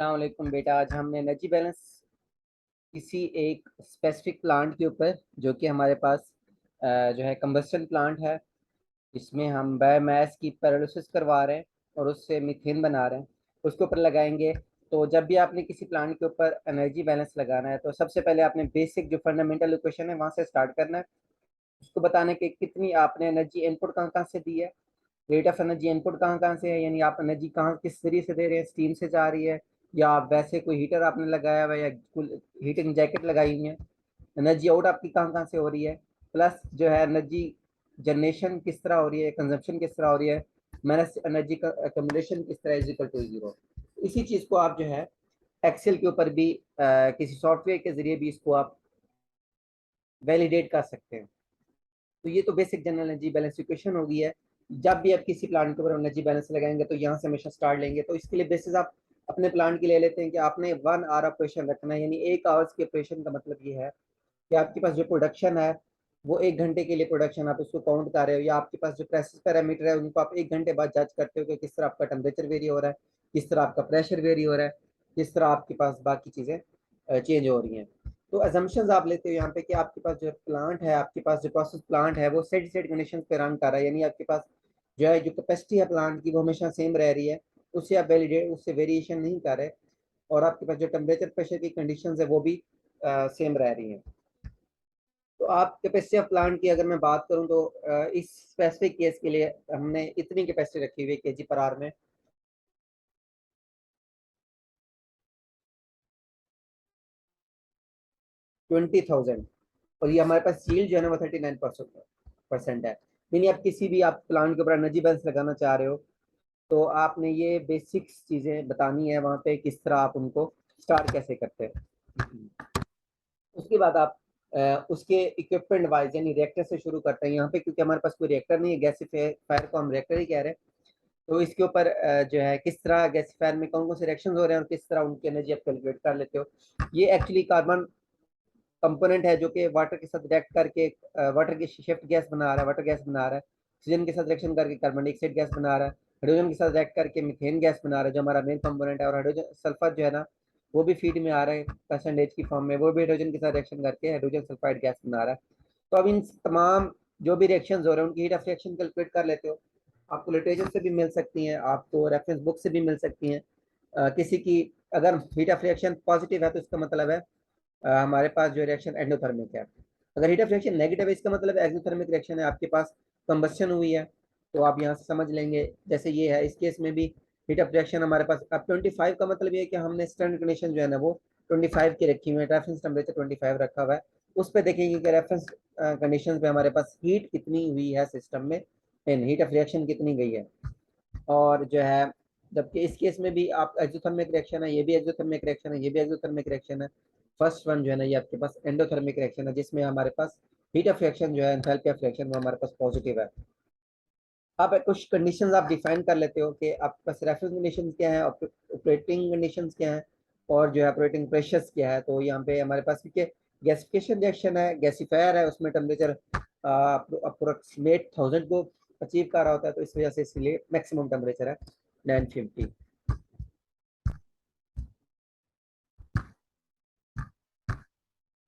अस्सलाम वालेकुम बेटा। आज हमने एनर्जी बैलेंस किसी एक स्पेसिफिक प्लांट के ऊपर, जो कि हमारे पास जो है कंबस्टन प्लांट है, इसमें हम बायोमास की पेरोलिसिस करवा रहे हैं और उससे मीथेन बना रहे हैं, उसके ऊपर लगाएंगे। तो जब भी आपने किसी प्लांट के ऊपर एनर्जी बैलेंस लगाना है तो सबसे पहले आपने बेसिक जो फंडामेंटल इक्वेशन है वहाँ से स्टार्ट करना है। उसको बताने के कितनी आपने एनर्जी इनपुट कहाँ कहाँ से दी है, रेट ऑफ एनर्जी इनपुट कहाँ कहाँ से है, यानी आप एनर्जी कहाँ किस जरिए से दे रहे हैं, स्टीम से जा रही है या आप वैसे कोई हीटर आपने लगाया हुआ है या हीटिंग जैकेट लगाई हुई है। एनर्जी आउट आपकी कहाँ कहाँ से हो रही है, प्लस जो है एनर्जी जनरेशन किस तरह हो रही है, कंजप्शन किस तरह हो रही है, माइनस एनर्जी का अकोमोडेशन किस तरह इज इक्वल टू जीरो। इसी चीज़ को आप जो है एक्सेल के ऊपर भी किसी सॉफ्टवेयर के जरिए भी इसको आप वैलिडेट कर सकते हैं। तो ये तो basic general energy balance equation हो गई है। जब भी आप किसी प्लांट के ऊपर एनर्जी बैलेंस लगाएंगे तो यहाँ से हमेशा स्टार्ट लेंगे। तो इसके लिए बेसिस आप अपने प्लांट की ले लेते हैं कि आपने 1 आवर ऑपरेशन रखना है, यानी 1 आवर्स के ऑपरेशन का मतलब ये है कि आपके पास जो प्रोडक्शन है वो 1 घंटे के लिए प्रोडक्शन आप उसको काउंट कर रहे हो, या आपके पास जो प्रेशर पैरामीटर है उनको आप 1 घंटे बाद जज करते हो कि किस तरह आपका टेम्परेचर वेरी हो रहा है, किस तरह आपका प्रेशर वेरी हो रहा है, किस तरह आपके पास बाकी चीज़ें चेंज हो रही हैं। तो अजम्पशंस आप लेते हो यहाँ पे कि आपके पास जो प्लांट है, आपके पास जो प्रोसेस प्लांट है वो सेट सेट कंडीशंस पे रन कर रहा है, यानी आपके पास जो है जो कैपेसिटी है प्लांट की वो हमेशा सेम रह रही है, उससे आप वैलिडेट उससे वेरिएशन नहीं कर रहे, और आपके पास जो टेम्परेचर प्रेशर की कंडीशंस है वो भी सेम रह रही हैं। तो आप कैपेसिटी ऑफ प्लांट की अगर मैं बात करूं तो इस स्पेसिफिक केस के लिए हमने इतनी कैपेसिटी रखी हुई है केजी पर आवर में 20,000, और ये हमारे पास सील जो है ना वो 39% है। यानी आप किसी भी आप प्लांट के ऊपर एनर्जी बैलेंस लगाना चाह रहे हो तो आपने ये बेसिक्स चीज़ें बतानी है वहाँ पे, किस तरह आप उनको स्टार्ट कैसे करते हैं। उसके बाद आप उसके इक्विपमेंट वाइज यानी रिएक्टर से शुरू करते हैं यहाँ पे, क्योंकि हमारे पास कोई रिएक्टर नहीं है, गैसीफायर को हम रिएक्टर ही कह रहे हैं। तो इसके ऊपर जो है किस तरह गैसीफायर में कौन कौन से रिएक्शन हो रहे हैं और किस तरह उनकी एनर्जी आप कैलकुलेट कर लेते हो। ये एक्चुअली कार्बन कंपोनेंट है जो कि वाटर के साथ रिएक्ट करके वाटर की शिफ्ट गैस बना रहा है, वाटर गैस बना रहा है, ऑक्सीजन के साथ रिएक्शन करके कार्बन डाइऑक्साइड गैस बना रहा है, हाइड्रोजन के साथ रिएक्ट करके मीथेन गैस बना रहा है जो हमारा मेन कंपोनेंट है, और हाइड्रोजन सल्फर जो है ना वो भी फीड में आ रहा है परसेंटेज की फॉर्म में, वो भी हाइड्रोजन के साथ रिएक्शन करके हाइड्रोजन सल्फाइड गैस बना रहा है। तो अब इन तमाम जो भी रिएक्शन हो रहे हैं उनकी हीट ऑफ रिएक्शन कैलकुलेट कर लेते हो। आपको लिटरेचर से भी मिल सकती हैं, आपको रेफरेंस बुक से भी मिल सकती हैं। किसी की अगर हीट ऑफ रिएक्शन पॉजिटिव है तो इसका मतलब है हमारे पास जो रिएक्शन एंडोथर्मिक है। अगर हीट ऑफ रिएक्शन नेगेटिव है इसका मतलब एक्सोथर्मिक रिएक्शन है, आपके पास कंबस्शन हुई है। तो आप यहाँ से समझ लेंगे जैसे ये है, इस केस में भी हीट ऑफ रिएक्शन हमारे पास अब 25 का मतलब ये है कि हमने स्टैंडर्ड कंडीशन जो है ना वो 25 की रखी हुई है, रेफरेंस टेम्परेचर 25 रखा हुआ है। उस पर देखेंगे कि रेफरेंस कंडीशन पे हमारे पास हीट कितनी हुई है सिस्टम में, हीट ऑफ रिएक्शन कितनी गई है। और जो है जबकि इस केस में भी आप एक्सोथर्मिक रिएक्शन है, ये भी एक्सोथर्मिक रिएक्शन है, ये भी एक्सोथर्मिक रिएक्शन है। फर्स्ट वन जो है ना ये आपके पास एंडोथर्मिक रिएक्शन है जिसमें हमारे पास हीट ऑफ रिएक्शन जो है एंथैल्पी ऑफ रिएक्शन वो हमारे पास पॉजिटिव है। आप कुछ कंडीशंस आप डिफाइन कर लेते हो कि आपके पास रेफरेंस कंडीशंस क्या है, ऑपरेटिंग कंडीशंस क्या है, और जो है ऑपरेटिंग प्रेशर्स क्या है। तो यहाँ पे हमारे पास क्योंकि गैसिफिकेशन रिएक्शन है, गैसीफायर है, उसमें टेम्परेचर अप्रोक्सीमेट 1000 को अचीव कर रहा होता है, तो इस वजह से इसलिए मैक्सिमम टेम्परेचर है 950।